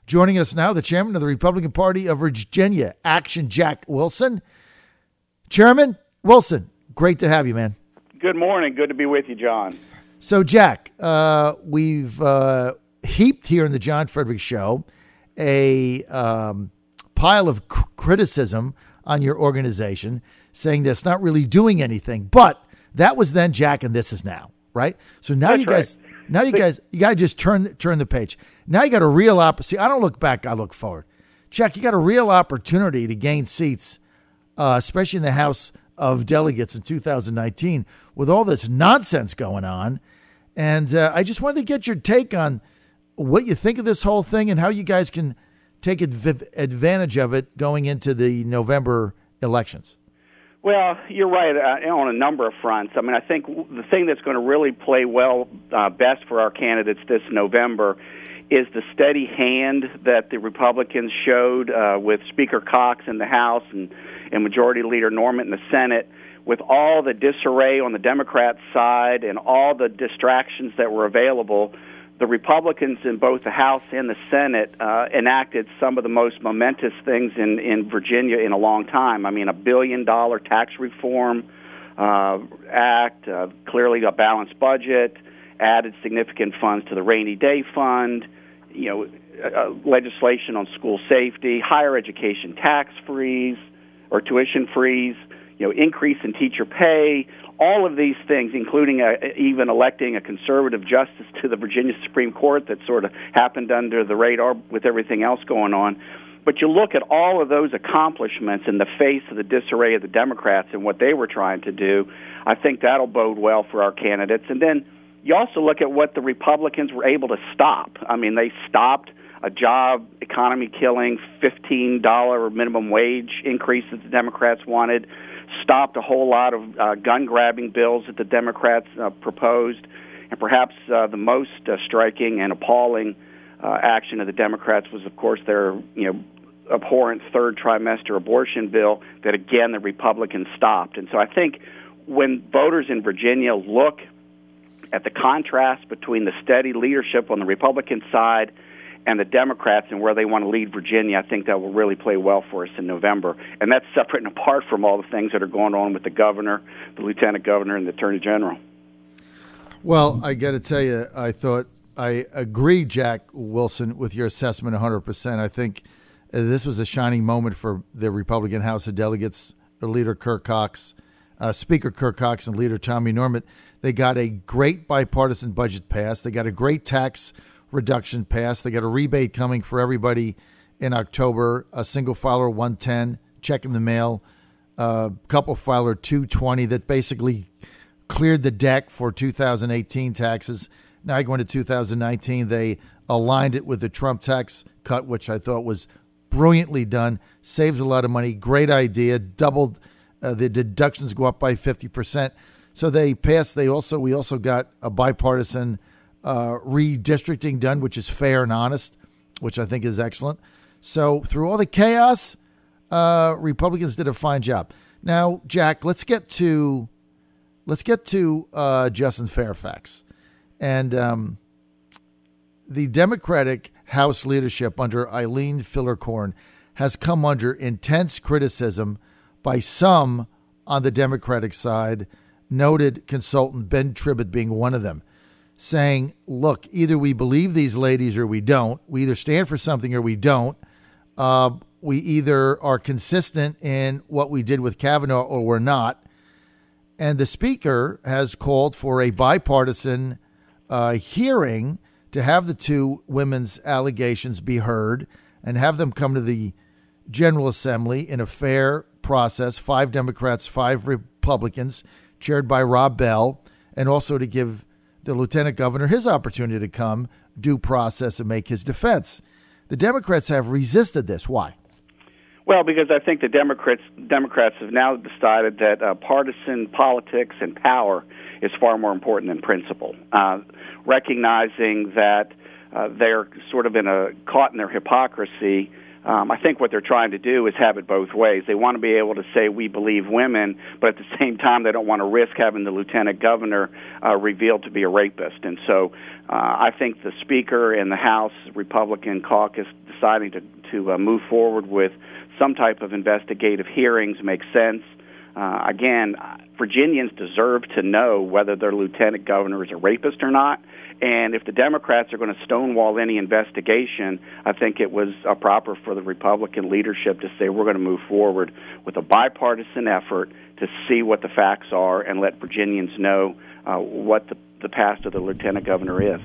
Joining us now, the chairman of the Republican Party of Virginia, Action Jack Wilson. Chairman Wilson, great to have you, man. Good morning. Good to be with you, John. So, Jack, we've heaped here in the John Fredericks Show a pile of criticism on your organization, saying that it's not really doing anything. But that was then, Jack, and this is now, right? So now you got to just turn the page. Now you got a real opportunity. I don't look back, I look forward. Jack, you got a real opportunity to gain seats, especially in the House of Delegates in 2019, with all this nonsense going on. And I just wanted to get your take on what you think of this whole thing and how you guys can take advantage of it going into the November elections. Well, you're right on a number of fronts. I mean, I think the thing that's going to really play best for our candidates this November is the steady hand that the Republicans showed with Speaker Cox in the House and Majority Leader Norman in the Senate, with all the disarray on the Democrat side and all the distractions that were available. The Republicans in both the House and the Senate enacted some of the most momentous things in Virginia in a long time. I mean, $1 billion tax reform act, clearly a balanced budget, added significant funds to the rainy day fund, legislation on school safety, higher education tax freeze or tuition freeze, increase in teacher pay. All of these things, including even electing a conservative justice to the Virginia Supreme Court that sort of happened under the radar with everything else going on. But you look at all of those accomplishments in the face of the disarray of the Democrats and what they were trying to do, I think that'll bode well for our candidates. And then you also look at what the Republicans were able to stop. I mean, they stopped a job economy killing $15 minimum wage increase that the Democrats wanted, stopped a whole lot of gun-grabbing bills that the Democrats proposed, and perhaps the most striking and appalling action of the Democrats was, of course, their abhorrent third trimester abortion bill that, again, the Republicans stopped. And so I think when voters in Virginia look at the contrast between the steady leadership on the Republican side and the Democrats and where they want to lead Virginia, I think that will really play well for us in November. And that's separate and apart from all the things that are going on with the governor, the lieutenant governor, and the attorney general. Well, I got to tell you, I agree, Jack Wilson, with your assessment 100%. I think this was a shining moment for the Republican House of Delegates, Leader Kirk Cox, Speaker Kirk Cox, and Leader Tommy Norment. They got a great bipartisan budget passed. They got a great tax reduction passed. They got a rebate coming for everybody in October, a single filer 110, check in the mail, couple filer 220 that basically cleared the deck for 2018 taxes. Now going to 2019, they aligned it with the Trump tax cut, which I thought was brilliantly done, saves a lot of money, great idea, doubled the deductions go up by 50%. So they passed. We also got a bipartisan redistricting done, which is fair and honest, which I think is excellent. So through all the chaos, Republicans did a fine job. Now, Jack, let's get to Justin Fairfax. And the Democratic House leadership under Eileen Filler-Corn has come under intense criticism by some on the Democratic side, noted consultant Ben Tribbett being one of them, saying, look, either we believe these ladies or we don't. We either stand for something or we don't. We either are consistent in what we did with Kavanaugh or we're not. And the speaker has called for a bipartisan hearing to have the two women's allegations be heard and have them come to the General Assembly in a fair process, 5 Democrats, 5 Republicans, chaired by Rob Bell, and also to give the lieutenant governor his opportunity to come, due process, and make his defense. The Democrats have resisted this. Why? Well, because I think the Democrats have now decided that partisan politics and power is far more important than principle, recognizing that they're sort of caught in their hypocrisy I think what they're trying to do is have it both ways. They want to be able to say we believe women, but at the same time they don't want to risk having the lieutenant governor revealed to be a rapist. And so I think the Speaker and the House Republican caucus deciding to move forward with some type of investigative hearings makes sense. Again, Virginians deserve to know whether their lieutenant governor is a rapist or not. And if the Democrats are going to stonewall any investigation, I think it was proper for the Republican leadership to say we're going to move forward with a bipartisan effort to see what the facts are and let Virginians know what the past of the lieutenant governor is.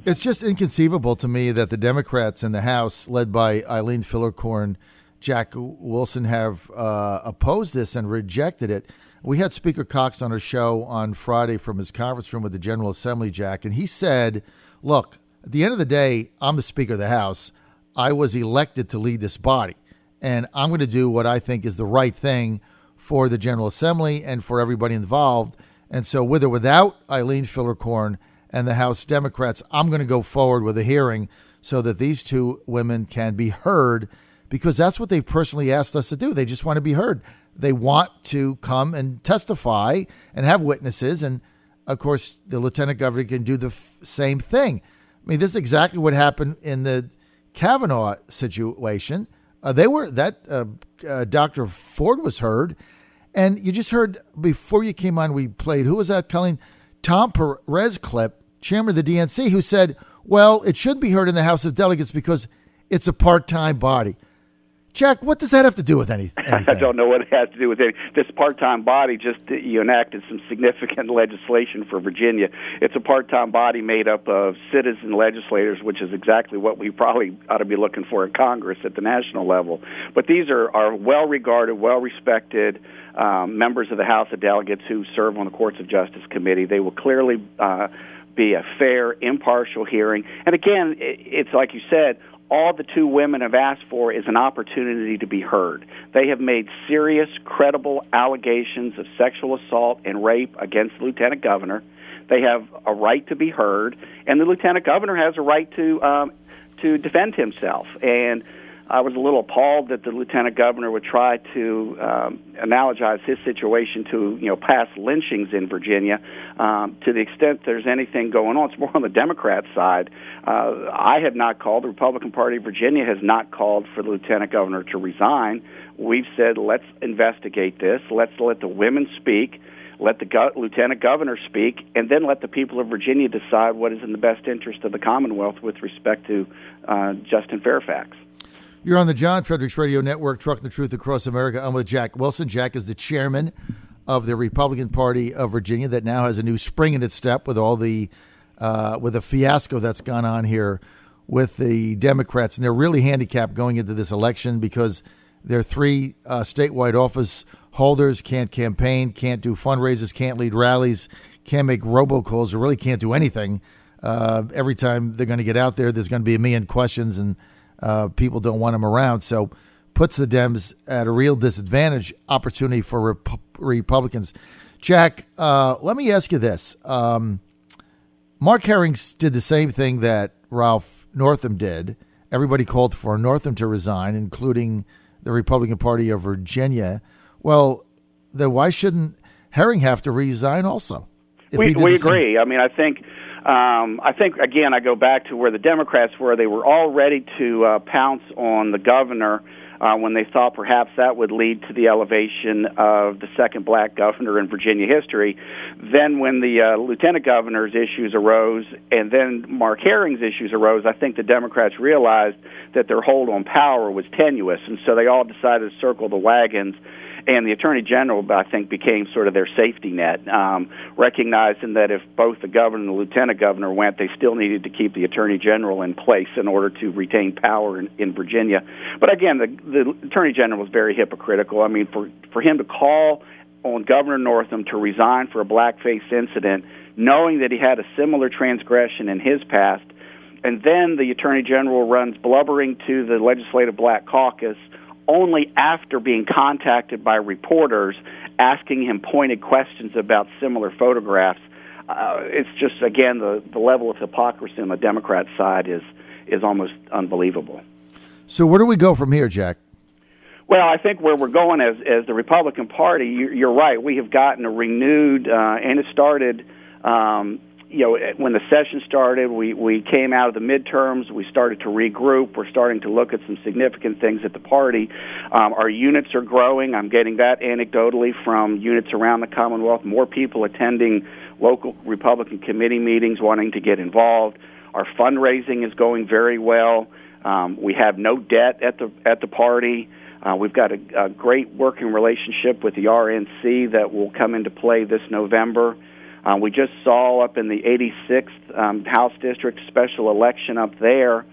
It's just inconceivable to me that the Democrats in the House, led by Eileen Fillercorn, Jack Wilson, have opposed this and rejected it. We had Speaker Cox on our show on Friday from his conference room with the General Assembly, Jack, and he said, look, at the end of the day, I'm the Speaker of the House. I was elected to lead this body, and I'm going to do what I think is the right thing for the General Assembly and for everybody involved. And so with or without Eileen Fillercorn and the House Democrats, I'm going to go forward with a hearing so that these two women can be heard, because that's what they've personally asked us to do. They just want to be heard. They want to come and testify and have witnesses. And, of course, the lieutenant governor can do the same thing. I mean, this is exactly what happened in the Kavanaugh situation. Dr. Ford was heard. And you just heard, before you came on, we played, who was that, Colleen? Tom Perez clip, chairman of the DNC, who said, well, it should be heard in the House of Delegates because it's a part-time body. Jack, what does that have to do with anything? I don't know what it has to do with it. This part-time body just enacted some significant legislation for Virginia. It's a part-time body made up of citizen legislators, which is exactly what we probably ought to be looking for in Congress at the national level. But these are well-regarded, well-respected members of the House of Delegates who serve on the Courts of Justice Committee. They will clearly be a fair, impartial hearing. And again, it's like you said, all the two women have asked for is an opportunity to be heard. They have made serious, credible allegations of sexual assault and rape against the lieutenant governor. They have a right to be heard, and the lieutenant governor has a right to defend himself. And I was a little appalled that the lieutenant governor would try to analogize his situation to, past lynchings in Virginia. To the extent there's anything going on, it's more on the Democrat side. I have not called, the Republican Party of Virginia has not called for the lieutenant governor to resign. We've said, let's investigate this. Let's let the women speak. Let the lieutenant governor speak, and then let the people of Virginia decide what is in the best interest of the Commonwealth with respect to Justin Fairfax. You're on the John Fredericks Radio Network, Trucking the Truth Across America. I'm with Jack Wilson. Jack is the chairman of the Republican Party of Virginia that now has a new spring in its step with all the with the fiasco that's gone on here with the Democrats. And they're really handicapped going into this election because their three statewide office holders can't campaign, can't do fundraisers, can't lead rallies, can't make robocalls, or really can't do anything. Every time they're going to get out there, there's going to be a million questions, and people don't want them around. So puts the Dems at a real disadvantage opportunity for Republicans. Jack, let me ask you this. Mark Herrings did the same thing that Ralph Northam did. Everybody called for Northam to resign, including the Republican Party of Virginia. Well, then why shouldn't Herring have to resign also? We agree. I mean, I think, again, I go back to where the Democrats were. They were all ready to pounce on the governor when they thought perhaps that would lead to the elevation of the second black governor in Virginia history. Then when the lieutenant governor's issues arose and then Mark Herring's issues arose, I think the Democrats realized that their hold on power was tenuous, and so they all decided to circle the wagons. And the Attorney General, I think, became sort of their safety net, recognizing that if both the governor and the lieutenant governor went, they still needed to keep the Attorney General in place in order to retain power in Virginia. But again, the Attorney General was very hypocritical. I mean, for him to call on Governor Northam to resign for a blackface incident, knowing that he had a similar transgression in his past, and then the Attorney General runs blubbering to the Legislative Black Caucus only after being contacted by reporters asking him pointed questions about similar photographs. It's just, again, the level of hypocrisy on the Democrat side is almost unbelievable. So where do we go from here, Jack? Well, I think where we're going as the Republican Party, you're right. We have gotten a renewed, and it started, when the session started, we came out of the midterms. We started to regroup. We're starting to look at some significant things at the party. Our units are growing. I'm getting that anecdotally from units around the Commonwealth. More people attending local Republican committee meetings, wanting to get involved. Our fundraising is going very well. We have no debt at the party. We've got a great working relationship with the RNC that will come into play this November. We just saw up in the 86th House District special election up there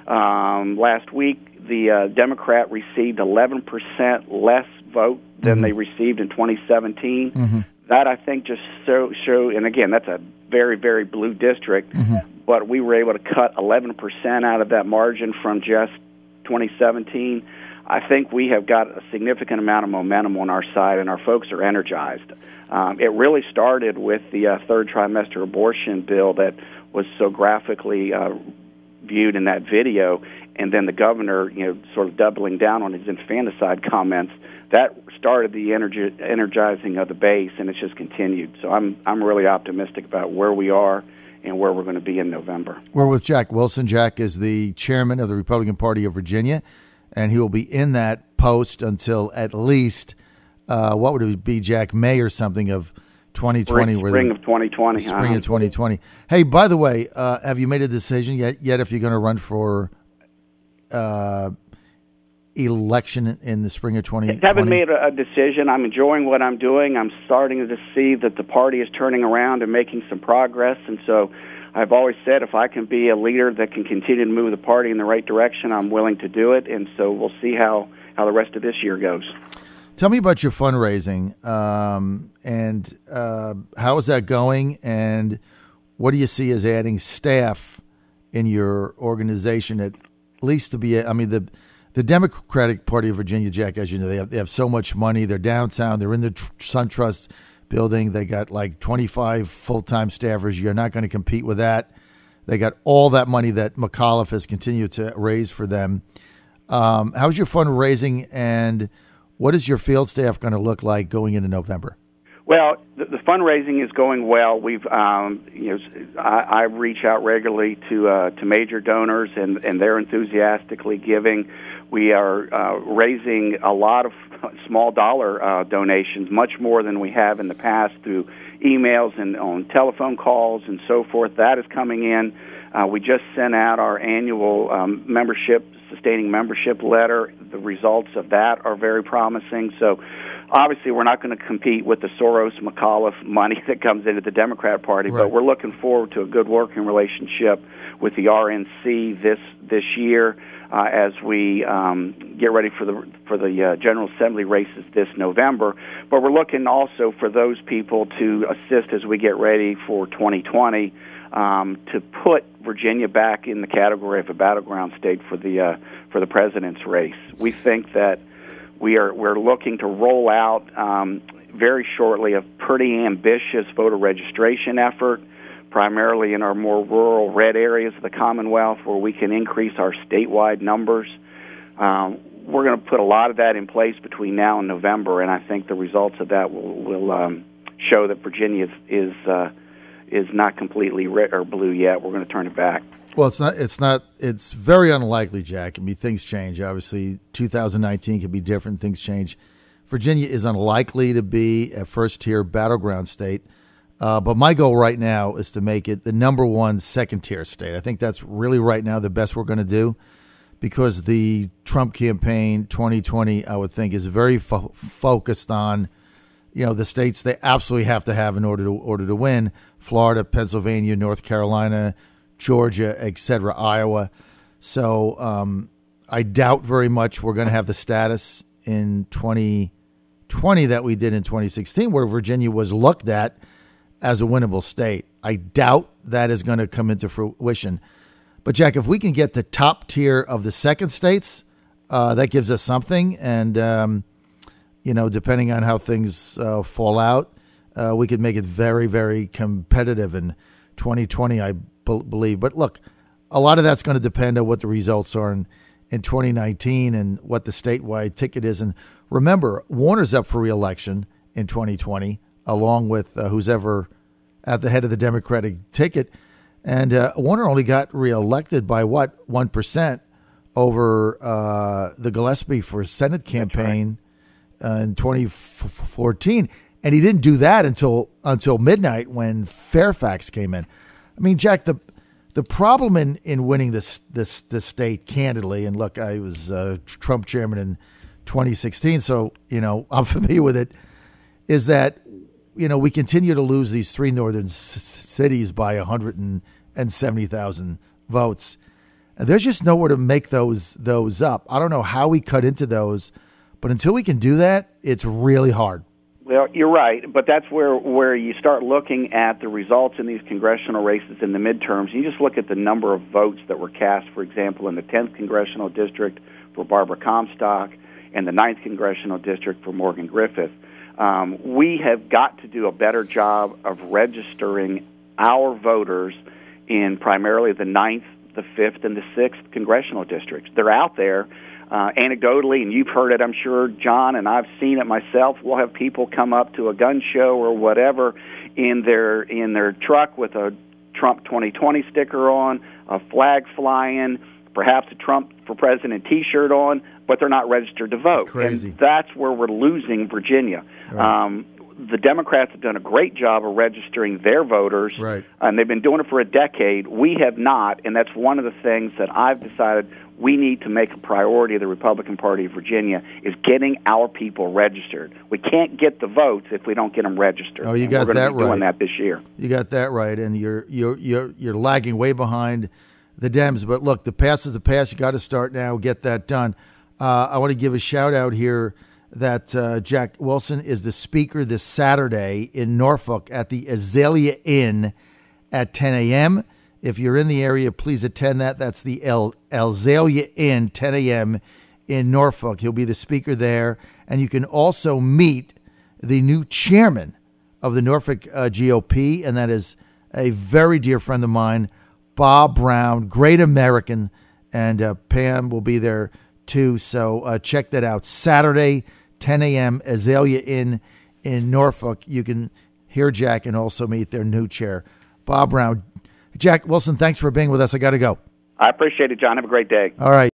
last week, the Democrat received 11% less vote than they received in 2017. Mm-hmm. That, I think, just show, and again, that's a very, very blue district, but we were able to cut 11% out of that margin from just 2017. I think we have got a significant amount of momentum on our side, and our folks are energized. It really started with the third trimester abortion bill that was so graphically viewed in that video, and then the governor, sort of doubling down on his infanticide comments. That started the energizing of the base, and it's just continued. So I'm really optimistic about where we are and where we're going to be in November. We're with Jack Wilson. Jack is the chairman of the Republican Party of Virginia, and he will be in that post until at least, what would it be, Jack, May or something of 2020? Spring of 2020. Spring of 2020. Hey, by the way, have you made a decision yet if you're going to run for election in the spring of 2020? I haven't made a decision. I'm enjoying what I'm doing. I'm starting to see that the party is turning around and making some progress, and so I've always said if I can be a leader that can continue to move the party in the right direction, I'm willing to do it, and so we'll see how the rest of this year goes. Tell me about your fundraising, and how is that going, and what do you see as adding staff in your organization, at least to be, the Democratic Party of Virginia, Jack, as you know, they have so much money. They're downtown. They're in the SunTrust building. They got like 25 full-time staffers. You're not going to compete with that. They got all that money that McAuliffe has continued to raise for them. How's your fundraising, and what is your field staff going to look like going into November? Well, the fundraising is going well. We've, I reach out regularly to major donors, and they're enthusiastically giving. We are raising a lot of small dollar donations, much more than we have in the past, through emails and on telephone calls and so forth. That is coming in. We just sent out our annual sustaining membership letter. The results of that are very promising. So obviously we're not going to compete with the Soros-McAuliffe money that comes into the Democrat Party, right. But we're looking forward to a good working relationship with the RNC this year as we get ready for the General Assembly races this November. But we're looking also for those people to assist as we get ready for 2020 to put Virginia back in the category of a battleground state for the president's race. We think that we're looking to roll out very shortly a pretty ambitious voter registration effort, primarily in our more rural red areas of the Commonwealth, where we can increase our statewide numbers. We're going to put a lot of that in place between now and November, and I think the results of that will show that Virginia is not completely red or blue yet. We're going to turn it back. Well, it's not. It's very unlikely, Jack. Things change. Obviously, 2019 could be different. Things change. Virginia is unlikely to be a first-tier battleground state. But my goal right now is to make it the number one second-tier state. I think that's really right now the best we're going to do, because the Trump campaign 2020, I would think, is very focused on, the states they absolutely have to have in order to win: Florida, Pennsylvania, North Carolina, Georgia, etc., Iowa. So I doubt very much we're going to have the status in 2020 that we did in 2016, where Virginia was looked at as a winnable state. I doubt that is going to come into fruition. But, Jack, if we can get the top tier of the second states, that gives us something. And, depending on how things fall out, we could make it very, very competitive in 2020, I believe. But, look, a lot of that's going to depend on what the results are in 2019 and what the statewide ticket is. And remember, Warner's up for re-election in 2020, along with who's ever at the head of the Democratic ticket. And Warner only got re-elected by, 1% over the Gillespie for Senate campaign in 2014. And he didn't do that until midnight when Fairfax came in. I mean, Jack, the problem in winning this state, candidly, and look, I was Trump chairman in 2016, so, I'm familiar with it, is that, we continue to lose these three northern cities by 170,000 votes. And there's just nowhere to make those up. I don't know how we cut into those, but until we can do that, it's really hard. Well, you're right, but that's where you start looking at the results in these congressional races in the midterms. You just look at the number of votes that were cast, for example, in the 10th Congressional District for Barbara Comstock and the 9th Congressional District for Morgan Griffith. We have got to do a better job of registering our voters in primarily the 9th, the 5th, and the 6th Congressional Districts. They're out there. Anecdotally, and you've heard it, I'm sure, John, and I've seen it myself. We'll have people come up to a gun show or whatever in their truck with a Trump 2020 sticker on, a flag flying, perhaps a Trump for President T-shirt on, but they're not registered to vote. Crazy. And that's where we're losing Virginia. Right. The Democrats have done a great job of registering their voters, right, and they've been doing it for a decade. We have not, and that's one of the things that I've decided we need to make a priority of the Republican Party of Virginia is getting our people registered. We can't get the votes if we don't get them registered. Oh, you got that right. We're going to be doing that this year. You got that right, and you're lagging way behind the Dems. But look, the past is the past. You got to start now. Get that done. I want to give a shout out here that Jack Wilson is the speaker this Saturday in Norfolk at the Azalea Inn at 10 a.m. If you're in the area, please attend that. That's the Azalea Inn, 10 a.m. in Norfolk. He'll be the speaker there. And you can also meet the new chairman of the Norfolk GOP, and that is a very dear friend of mine, Bob Brown, great American, and Pam will be there too. So check that out. Saturday, 10 a.m., Azalea Inn in Norfolk. You can hear Jack and also meet their new chair, Bob Brown. Jack Wilson, thanks for being with us. I got to go. I appreciate it, John. Have a great day. All right.